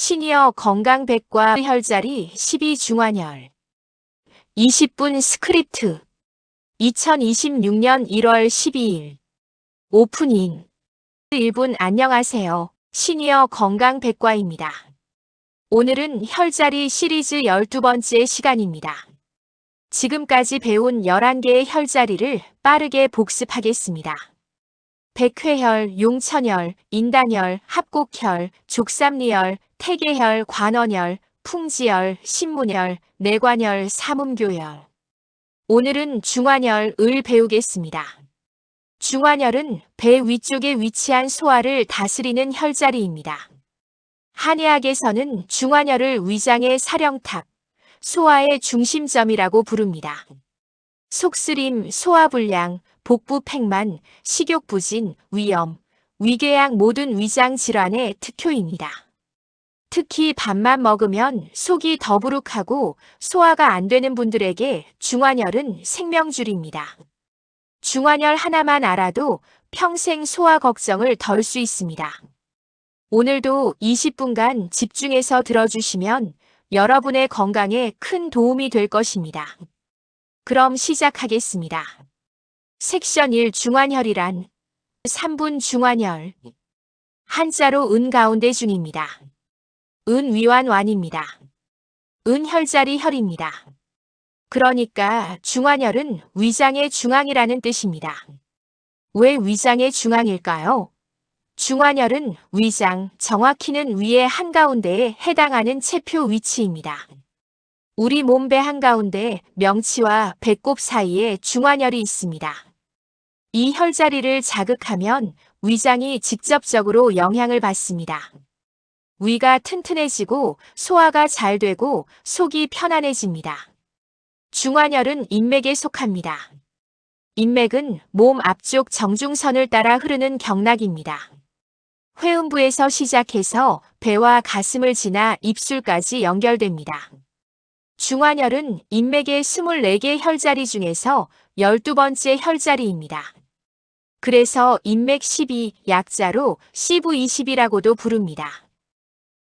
시니어 건강백과 혈자리 12중환혈 20분 스크립트 2026년 1월 12일 오프닝 1분 안녕하세요. 시니어 건강백과입니다. 오늘은 혈자리 시리즈 12번째 시간입니다. 지금까지 배운 11개의 혈자리를 빠르게 복습하겠습니다. 백회혈, 용천혈, 인단혈, 합곡혈, 족삼리혈, 태계혈, 관원혈, 풍지혈, 신문혈, 내관혈, 삼음교혈. 오늘은 중환혈을 배우겠습니다. 중환혈은 배 위쪽에 위치한 소화를 다스리는 혈자리입니다. 한의학에서는 중환혈을 위장의 사령탑, 소화의 중심점이라고 부릅니다. 속쓰림, 소화불량, 복부팽만, 식욕부진, 위염, 위궤양 모든 위장 질환의 특효입니다. 특히 밥만 먹으면 속이 더부룩하고 소화가 안 되는 분들에게 중환혈은 생명줄입니다. 중환혈 하나만 알아도 평생 소화 걱정을 덜 수 있습니다. 오늘도 20분간 집중해서 들어주시면 여러분의 건강에 큰 도움이 될 것입니다. 그럼 시작하겠습니다. 섹션 1 중환혈이란 3분 중환혈 한자로 은 가운데 중입니다. 은 위완 완입니다. 은 혈자리 혈입니다. 그러니까 중환혈은 위장의 중앙이라는 뜻입니다. 왜 위장의 중앙일까요? 중환혈은 위장, 정확히는 위의 한가운데에 해당하는 체표 위치입니다. 우리 몸 배 한가운데 명치와 배꼽 사이에 중환혈이 있습니다. 이 혈자리를 자극하면 위장이 직접적으로 영향을 받습니다. 위가 튼튼해지고 소화가 잘 되고 속이 편안해집니다. 중환혈은 인맥에 속합니다. 인맥은 몸 앞쪽 정중선을 따라 흐르는 경락입니다. 회음부에서 시작해서 배와 가슴을 지나 입술까지 연결됩니다. 중환혈은 인맥의 24개 혈자리 중에서 12번째 혈자리입니다. 그래서 인맥 12, 약자로 시부20이라고도 부릅니다.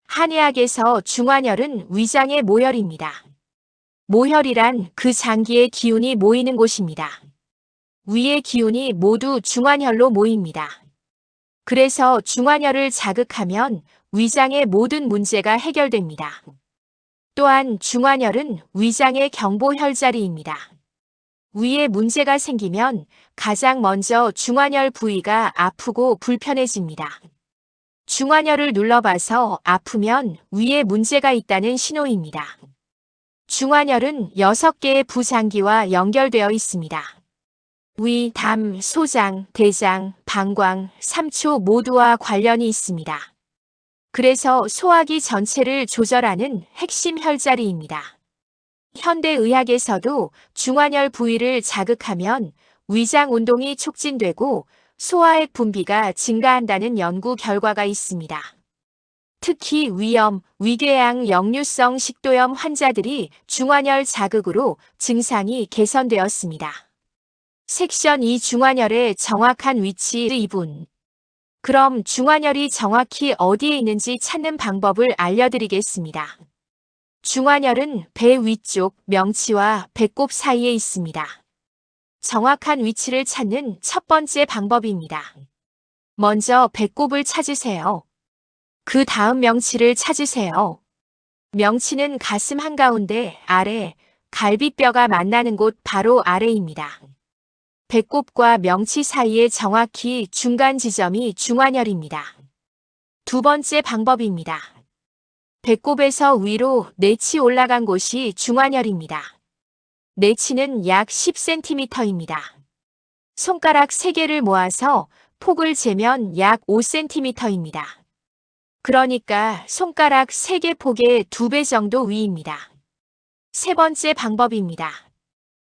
한의학에서 중환혈은 위장의 모혈입니다. 모혈이란 그 장기의 기운이 모이는 곳입니다. 위의 기운이 모두 중환혈로 모입니다. 그래서 중환혈을 자극하면 위장의 모든 문제가 해결됩니다. 또한 중환혈은 위장의 경보 혈자리입니다. 위에 문제가 생기면 가장 먼저 중환혈 부위가 아프고 불편해집니다. 중환혈을 눌러봐서 아프면 위에 문제가 있다는 신호입니다. 중환혈은 6개의 부장기와 연결되어 있습니다. 위, 담, 소장, 대장, 방광, 삼초 모두와 관련이 있습니다. 그래서 소화기 전체를 조절하는 핵심 혈자리입니다. 현대의학에서도 중환혈 부위를 자극하면 위장 운동이 촉진되고 소화액 분비가 증가한다는 연구 결과가 있습니다. 특히 위염, 위궤양 역류성 식도염 환자들이 중환혈 자극으로 증상이 개선되었습니다. 섹션 2 중환혈의 정확한 위치 2분. 그럼 중환혈이 정확히 어디에 있는지 찾는 방법을 알려드리겠습니다. 중환혈은 배 위쪽 명치와 배꼽 사이에 있습니다. 정확한 위치를 찾는 첫 번째 방법입니다. 먼저 배꼽을 찾으세요. 그 다음 명치를 찾으세요. 명치는 가슴 한가운데 아래, 갈비뼈가 만나는 곳 바로 아래입니다. 배꼽과 명치 사이의 정확히 중간 지점이 중환혈입니다. 두 번째 방법입니다. 배꼽에서 위로 내치 올라간 곳이 중환혈입니다. 내치는 약 10cm입니다. 손가락 3개를 모아서 폭을 재면 약 5cm입니다. 그러니까 손가락 3개 폭의 2배 정도 위입니다. 세 번째 방법입니다.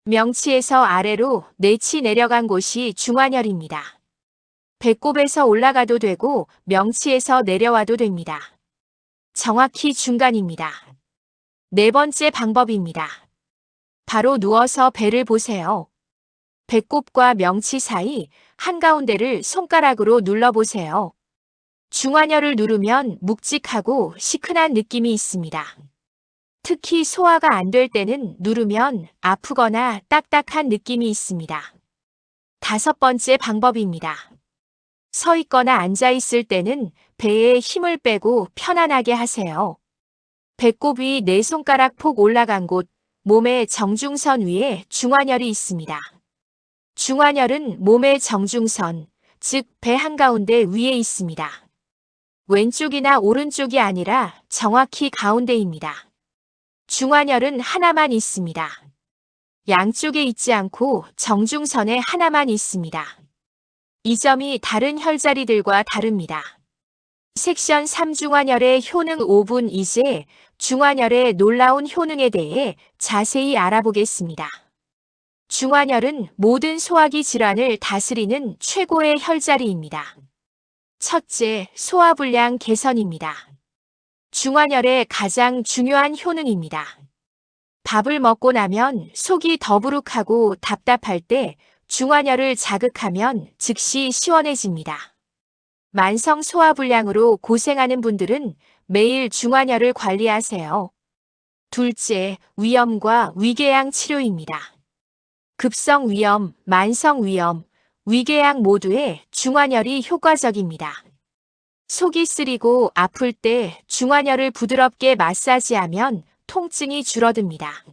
명치에서 아래로 내치 내려간 곳이 중환혈입니다. 배꼽에서 올라가도 되고 명치에서 내려와도 됩니다. 정확히 중간입니다. 네 번째 방법입니다. 바로 누워서 배를 보세요. 배꼽과 명치 사이 한가운데를 손가락으로 눌러보세요. 중환혈을 누르면 묵직하고 시큰한 느낌이 있습니다. 특히 소화가 안 될 때는 누르면 아프거나 딱딱한 느낌이 있습니다. 5번째 방법입니다. 서 있거나 앉아 있을 때는 배에 힘을 빼고 편안하게 하세요. 배꼽 위 4손가락 폭 올라간 곳, 몸의 정중선 위에 중환혈이 있습니다. 중환혈은 몸의 정중선, 즉 배 한가운데 위에 있습니다. 왼쪽이나 오른쪽이 아니라 정확히 가운데입니다. 중환혈은 하나만 있습니다. 양쪽에 있지 않고 정중선에 하나만 있습니다. 이 점이 다른 혈자리들과 다릅니다. 섹션 3 중환혈의 효능 5분 이제 중환혈의 놀라운 효능에 대해 자세히 알아보겠습니다. 중환혈은 모든 소화기 질환을 다스리는 최고의 혈자리입니다. 첫째, 소화불량 개선입니다. 중환혈의 가장 중요한 효능입니다. 밥을 먹고 나면 속이 더부룩하고 답답할 때 중환혈을 자극하면 즉시 시원해집니다. 만성 소화불량으로 고생하는 분들은 매일 중환혈을 관리하세요. 둘째, 위염과 위궤양 치료입니다. 급성 위염, 만성 위염, 위궤양 모두에 중환혈이 효과적입니다. 속이 쓰리고 아플 때 중환혈을 부드럽게 마사지하면 통증이 줄어듭니다.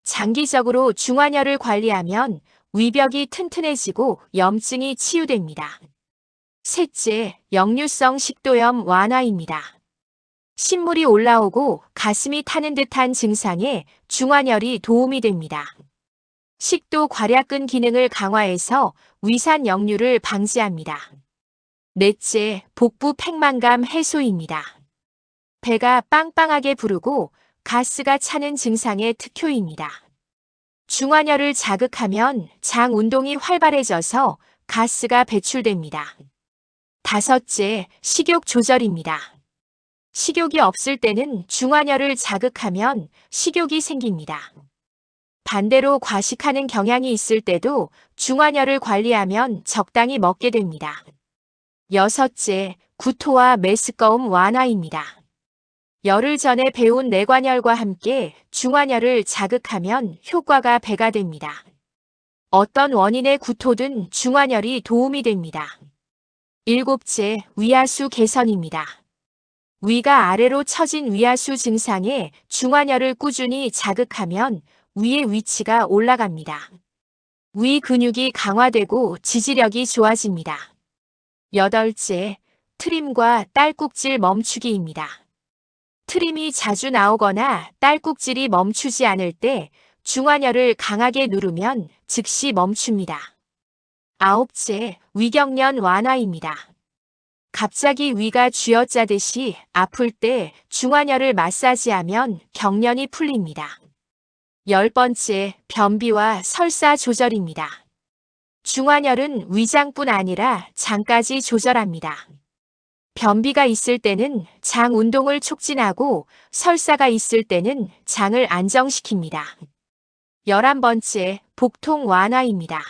장기적으로 중환혈을 관리하면 위벽이 튼튼해지고 염증이 치유됩니다. 셋째, 역류성 식도염 완화입니다. 신물이 올라오고 가슴이 타는 듯한 증상에 중환혈이 도움이 됩니다. 식도 괄약근 기능을 강화해서 위산 역류를 방지합니다. 넷째, 복부 팽만감 해소입니다. 배가 빵빵하게 부르고 가스가 차는 증상의 특효입니다. 중환혈을 자극하면 장 운동이 활발해져서 가스가 배출됩니다. 다섯째, 식욕 조절입니다. 식욕이 없을 때는 중환혈을 자극하면 식욕이 생깁니다. 반대로 과식하는 경향이 있을 때도 중환혈을 관리하면 적당히 먹게 됩니다. 여섯째, 구토와 메스꺼움 완화입니다. 열흘 전에 배운 내관혈과 함께 중환혈을 자극하면 효과가 배가 됩니다. 어떤 원인의 구토든 중환혈이 도움이 됩니다. 일곱째, 위하수 개선입니다. 위가 아래로 처진 위하수 증상에 중환혈을 꾸준히 자극하면 위의 위치가 올라갑니다. 위 근육이 강화되고 지지력이 좋아집니다. 여덟째, 트림과 딸꾹질 멈추기입니다. 트림이 자주 나오거나 딸꾹질이 멈추지 않을 때 중환혈을 강하게 누르면 즉시 멈춥니다. 아홉째, 위경련 완화입니다. 갑자기 위가 쥐어짜듯이 아플 때 중환혈을 마사지하면 경련이 풀립니다. 10번째, 변비와 설사 조절입니다. 중환혈은 위장뿐 아니라 장까지 조절합니다. 변비가 있을 때는 장 운동을 촉진하고 설사가 있을 때는 장을 안정시킵니다. 11번째, 복통 완화입니다.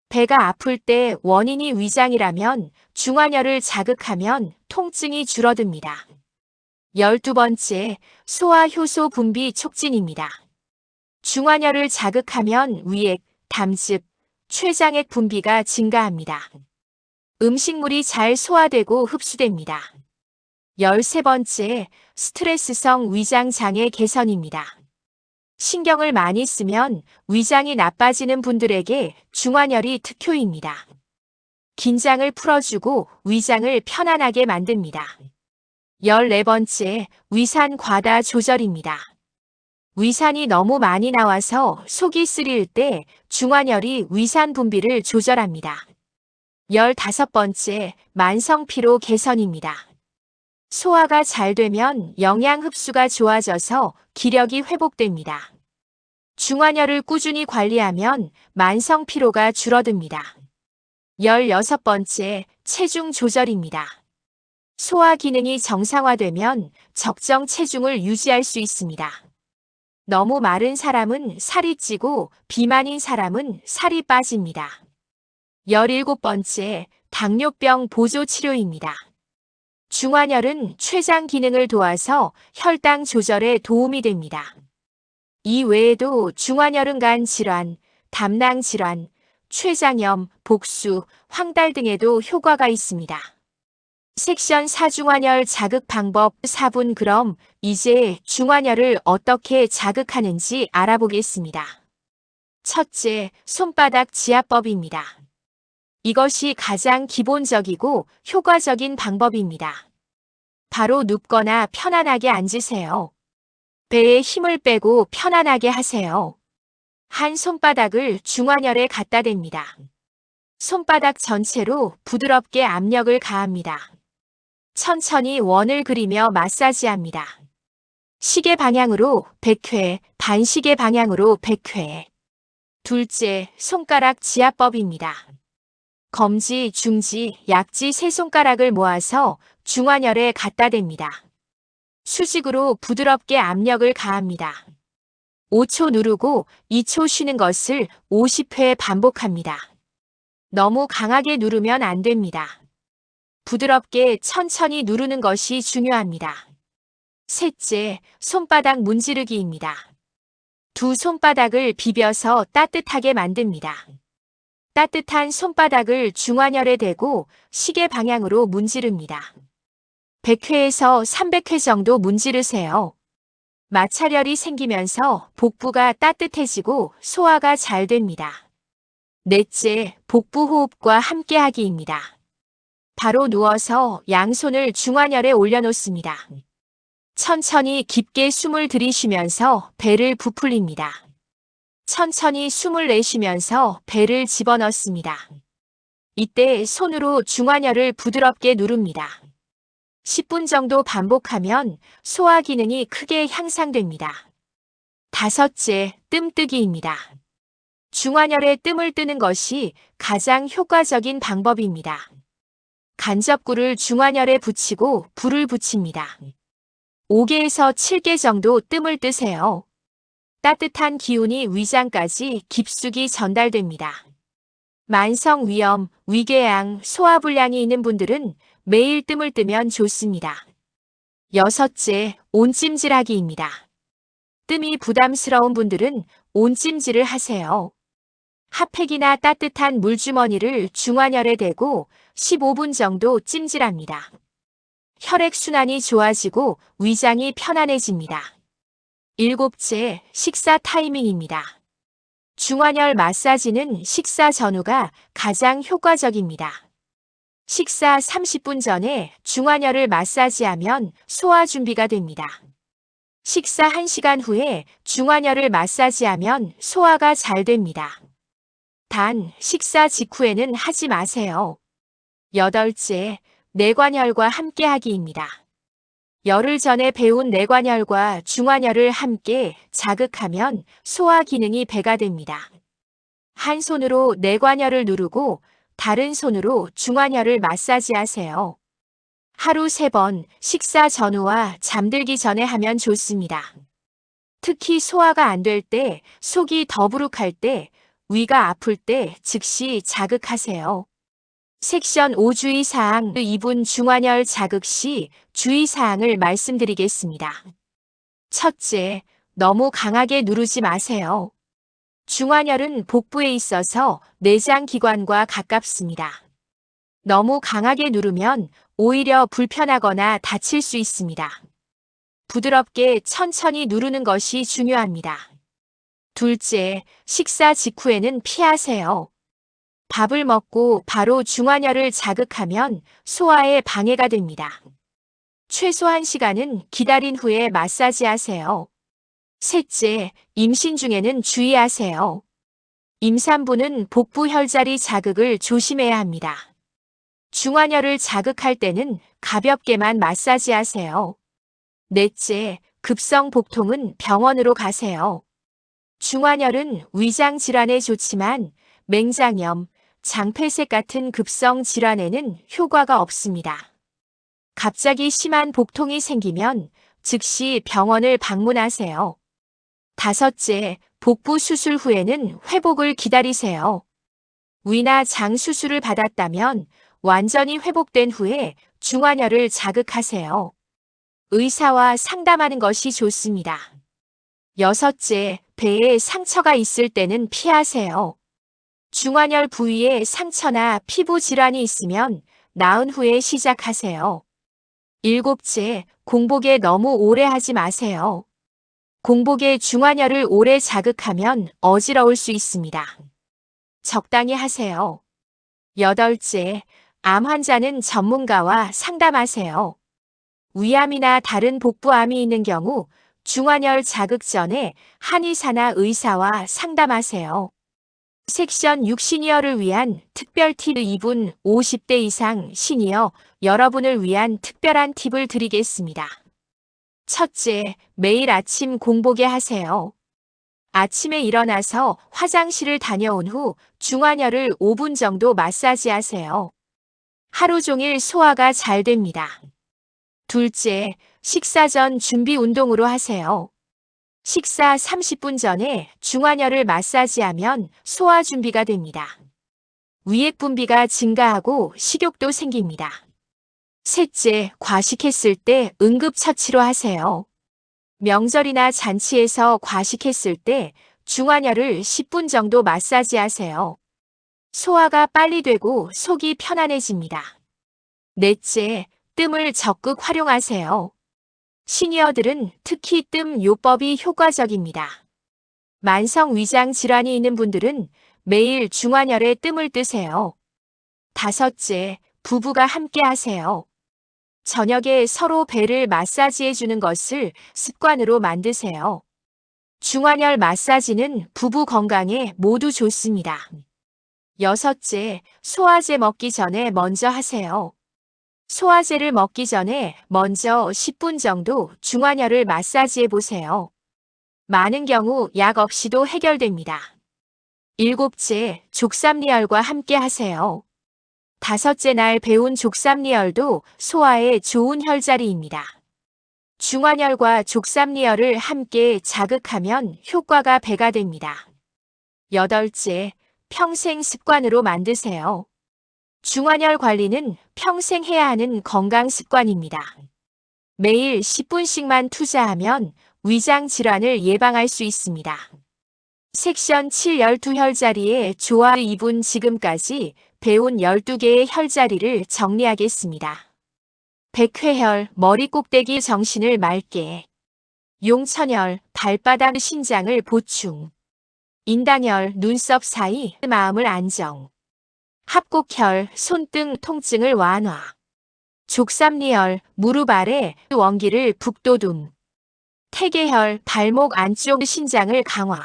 배가 아플 때 원인이 위장이라면 중환혈을 자극하면 통증이 줄어듭니다. 12번째, 소화 효소 분비 촉진입니다. 중환혈을 자극하면 위액, 담즙, 췌장액 분비가 증가합니다. 음식물이 잘 소화되고 흡수됩니다. 13번째, 스트레스성 위장 장애 개선입니다. 신경을 많이 쓰면 위장이 나빠지는 분들에게 중환혈이 특효입니다. 긴장을 풀어주고 위장을 편안하게 만듭니다. 14번째, 위산 과다 조절입니다. 위산이 너무 많이 나와서 속이 쓰릴 때 중환혈이 위산 분비를 조절합니다. 15번째, 만성 피로 개선입니다. 소화가 잘 되면 영양 흡수가 좋아져서 기력이 회복됩니다. 중환혈을 꾸준히 관리하면 만성 피로가 줄어듭니다. 16번째, 체중 조절입니다. 소화 기능이 정상화되면 적정 체중을 유지할 수 있습니다. 너무 마른 사람은 살이 찌고 비만인 사람은 살이 빠집니다. 17번째, 당뇨병 보조 치료입니다. 중환혈은 췌장 기능을 도와서 혈당 조절에 도움이 됩니다. 이 외에도 중환혈은 간 질환, 담낭 질환, 췌장염, 복수, 황달 등에도 효과가 있습니다. 섹션 4 중환혈 자극 방법 4분. 그럼 이제 중환혈을 어떻게 자극하는지 알아보겠습니다. 첫째, 손바닥 지압법입니다. 이것이 가장 기본적이고 효과적인 방법입니다. 바로 눕거나 편안하게 앉으세요. 배에 힘을 빼고 편안하게 하세요. 한 손바닥을 중환혈에 갖다 댑니다. 손바닥 전체로 부드럽게 압력을 가합니다. 천천히 원을 그리며 마사지합니다. 시계 방향으로 100회, 반시계 방향으로 100회. 둘째, 손가락 지압법입니다. 검지, 중지, 약지 세 손가락을 모아서 중환혈에 갖다 댑니다. 수직으로 부드럽게 압력을 가합니다. 5초 누르고 2초 쉬는 것을 50회 반복합니다. 너무 강하게 누르면 안 됩니다. 부드럽게 천천히 누르는 것이 중요합니다. 셋째, 손바닥 문지르기입니다. 두 손바닥을 비벼서 따뜻하게 만듭니다. 따뜻한 손바닥을 중환혈에 대고 시계 방향으로 문지릅니다. 100회에서 300회 정도 문지르세요. 마찰혈이 생기면서 복부가 따뜻해지고 소화가 잘 됩니다. 넷째, 복부 호흡과 함께하기입니다. 바로 누워서 양손을 중환혈에 올려놓습니다. 천천히 깊게 숨을 들이쉬면서 배를 부풀립니다. 천천히 숨을 내쉬면서 배를 집어넣습니다. 이때 손으로 중환혈을 부드럽게 누릅니다. 10분 정도 반복하면 소화 기능이 크게 향상됩니다. 다섯째, 뜸뜨기입니다. 중환혈에 뜸을 뜨는 것이 가장 효과적인 방법입니다. 간접구를 중환혈에 붙이고 불을 붙입니다. 5개에서 7개 정도 뜸을 뜨세요. 따뜻한 기운이 위장까지 깊숙이 전달됩니다. 만성 위염, 위궤양, 소화불량이 있는 분들은 매일 뜸을 뜨면 좋습니다. 여섯째, 온찜질하기입니다. 뜸이 부담스러운 분들은 온찜질을 하세요. 핫팩이나 따뜻한 물주머니를 중환혈에 대고 15분 정도 찜질합니다. 혈액순환이 좋아지고 위장이 편안해집니다. 일곱째, 식사 타이밍입니다. 중환혈 마사지는 식사 전후가 가장 효과적입니다. 식사 30분 전에 중환혈을 마사지하면 소화 준비가 됩니다. 식사 1시간 후에 중환혈을 마사지하면 소화가 잘 됩니다. 단, 식사 직후에는 하지 마세요. 여덟째, 내관혈과 함께하기입니다. 열흘 전에 배운 내관혈과 중환혈을 함께 자극하면 소화 기능이 배가 됩니다. 한 손으로 내관혈을 누르고 다른 손으로 중환혈을 마사지하세요. 하루 3번 식사 전후와 잠들기 전에 하면 좋습니다. 특히 소화가 안 될 때, 속이 더부룩할 때, 위가 아플 때 즉시 자극하세요. 섹션 5 주의사항 2분 중환혈 자극 시 주의사항을 말씀드리겠습니다. 첫째, 너무 강하게 누르지 마세요. 중환혈은 복부에 있어서 내장 기관과 가깝습니다. 너무 강하게 누르면 오히려 불편하거나 다칠 수 있습니다. 부드럽게 천천히 누르는 것이 중요합니다. 둘째, 식사 직후에는 피하세요. 밥을 먹고 바로 중환혈을 자극하면 소화에 방해가 됩니다. 최소 1시간은 기다린 후에 마사지하세요. 셋째, 임신 중에는 주의하세요. 임산부는 복부 혈자리 자극을 조심해야 합니다. 중환혈을 자극할 때는 가볍게만 마사지하세요. 넷째, 급성 복통은 병원으로 가세요. 중환혈은 위장 질환에 좋지만 맹장염, 장폐색 같은 급성 질환에는 효과가 없습니다. 갑자기 심한 복통이 생기면 즉시 병원을 방문하세요. 다섯째, 복부 수술 후에는 회복을 기다리세요. 위나 장 수술을 받았다면 완전히 회복된 후에 중환혈을 자극하세요. 의사와 상담하는 것이 좋습니다. 여섯째, 배에 상처가 있을 때는 피하세요. 중환혈 부위에 상처나 피부 질환이 있으면 나은 후에 시작하세요. 일곱째, 공복에 너무 오래 하지 마세요. 공복에 중환혈을 오래 자극하면 어지러울 수 있습니다. 적당히 하세요. 여덟째, 암 환자는 전문가와 상담하세요. 위암이나 다른 복부암이 있는 경우 중환혈 자극 전에 한의사나 의사와 상담하세요. 섹션 6 시니어를 위한 특별 팁 2분 50대 이상 시니어 여러분을 위한 특별한 팁을 드리겠습니다. 첫째, 매일 아침 공복에 하세요. 아침에 일어나서 화장실을 다녀온 후 중환혈을 5분 정도 마사지하세요. 하루 종일 소화가 잘 됩니다. 둘째, 식사 전 준비 운동으로 하세요. 식사 30분 전에 중환혈을 마사지하면 소화 준비가 됩니다. 위액 분비가 증가하고 식욕도 생깁니다. 셋째, 과식했을 때 응급처치로 하세요. 명절이나 잔치에서 과식했을 때 중환혈을 10분 정도 마사지하세요. 소화가 빨리 되고 속이 편안해집니다. 넷째, 뜸을 적극 활용하세요. 시니어들은 특히 뜸 요법이 효과적입니다. 만성 위장 질환이 있는 분들은 매일 중환혈에 뜸을 뜨세요. 다섯째, 부부가 함께 하세요. 저녁에 서로 배를 마사지해 주는 것을 습관으로 만드세요. 중환혈 마사지는 부부 건강에 모두 좋습니다. 여섯째, 소화제 먹기 전에 먼저 하세요. 소화제를 먹기 전에 먼저 10분 정도 중환혈을 마사지해 보세요. 많은 경우 약 없이도 해결됩니다. 일곱째, 족삼리혈과 함께 하세요. 다섯째 날 배운 족삼리혈도 소화에 좋은 혈자리입니다. 중환혈과 족삼리혈을 함께 자극하면 효과가 배가 됩니다. 여덟째, 평생 습관으로 만드세요. 중환혈 관리는 평생 해야 하는 건강 습관입니다. 매일 10분씩만 투자하면 위장 질환을 예방할 수 있습니다. 섹션 7 12혈자리의 조화 2분 지금까지 배운 12개의 혈자리를 정리하겠습니다. 백회혈, 머리 꼭대기 정신을 맑게. 용천혈, 발바닥 신장을 보충. 인당혈, 눈썹 사이 마음을 안정. 합곡혈, 손등 통증을 완화. 족삼리혈, 무릎 아래 원기를 북돋움. 태계혈, 발목 안쪽 신장을 강화.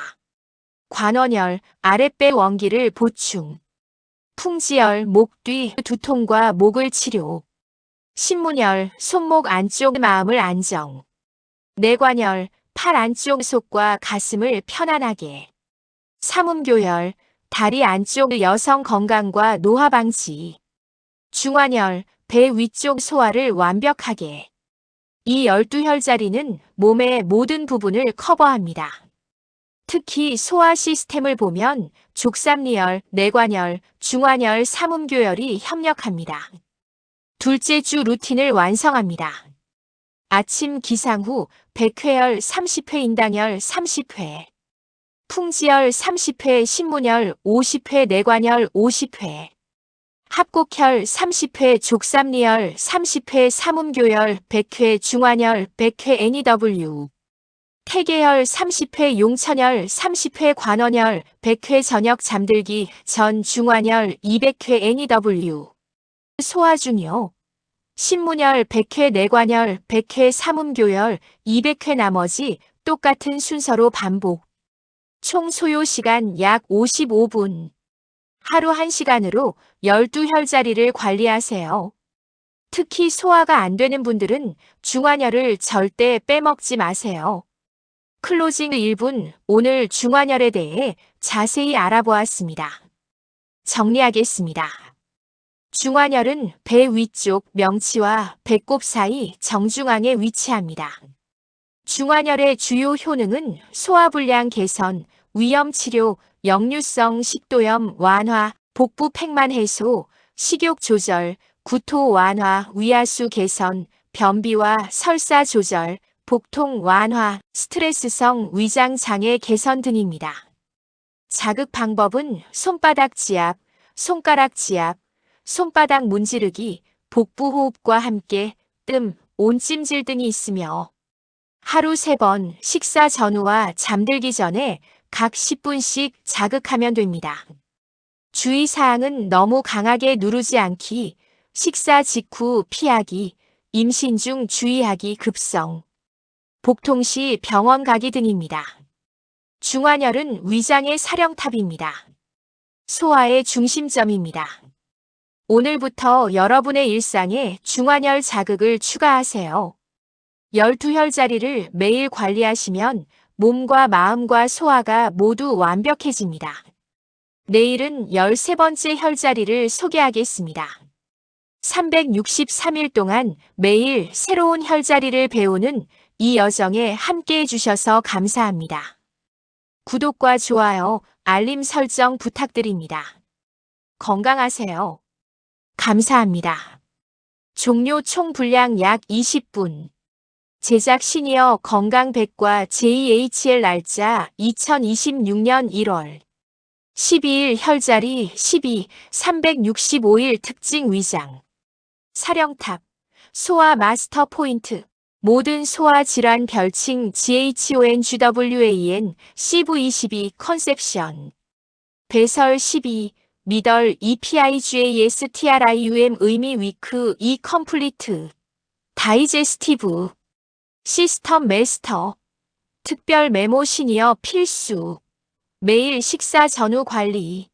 관원혈, 아랫배 원기를 보충. 풍지혈, 목 뒤 두통과 목을 치료. 신문혈, 손목 안쪽 마음을 안정. 내관혈, 팔 안쪽 속과 가슴을 편안하게. 삼음교혈, 다리 안쪽 여성 건강과 노화 방지. 중환혈, 배 위쪽 소화를 완벽하게. 이 12혈자리는 몸의 모든 부분을 커버합니다. 특히 소화 시스템을 보면 족삼리혈, 내관혈, 중환혈, 삼음교혈이 협력합니다. 둘째 주 루틴을 완성합니다. 아침 기상 후 백회혈 30회, 인당혈 30회. 풍지혈 30회, 신문혈 50회, 내관혈 50회. 합곡혈 30회, 족삼리혈 30회, 삼음교혈 100회, 중환혈 100회, NEW. 태계혈 30회, 용천혈 30회, 관원혈 100회, 저녁 잠들기 전 중환혈 200회, NEW. 소화 중요. 신문혈 100회, 내관혈 100회, 삼음교혈 200회, 나머지 똑같은 순서로 반복. 총 소요 시간 약 55분. 하루 1시간으로 12혈자리를 관리하세요. 특히 소화가 안 되는 분들은 중환혈을 절대 빼먹지 마세요. 클로징 1분, 오늘 중환혈에 대해 자세히 알아보았습니다. 정리하겠습니다. 중환혈은 배 위쪽 명치와 배꼽 사이 정중앙에 위치합니다. 중환혈의 주요 효능은 소화불량 개선, 위염 치료, 역류성 식도염 완화, 복부 팽만 해소, 식욕 조절, 구토 완화, 위하수 개선, 변비와 설사 조절, 복통 완화, 스트레스성 위장 장애 개선 등입니다. 자극 방법은 손바닥 지압, 손가락 지압, 손바닥 문지르기, 복부 호흡과 함께 뜸, 온찜질 등이 있으며 하루 3번 식사 전후와 잠들기 전에 각 10분씩 자극하면 됩니다. 주의사항은 너무 강하게 누르지 않기, 식사 직후 피하기, 임신 중 주의하기 급성, 복통 시 병원 가기 등입니다. 중환혈은 위장의 사령탑입니다. 소화의 중심점입니다. 오늘부터 여러분의 일상에 중환혈 자극을 추가하세요. 12혈자리를 매일 관리하시면 몸과 마음과 소화가 모두 완벽해집니다. 내일은 13번째 혈자리를 소개하겠습니다. 363일 동안 매일 새로운 혈자리를 배우는 이 여정에 함께 해주셔서 감사합니다. 구독과 좋아요, 알림 설정 부탁드립니다. 건강하세요. 감사합니다. 종료 총 분량 약 20분. 제작 시니어 건강백과 JHL 날짜 2026년 1월 12일 혈자리 12, 365일 특징 위장. 사령탑, 소화 마스터 포인트. 모든 소화 질환 별칭 GHONGWAN CV22 컨셉션. 배설 12, 미덜 EPIGASTRIUM 의미 위크 E 컴플리트. 다이제스티브. 시스템 메스터. 특별 메모 시니어 필수. 매일 식사 전후 관리.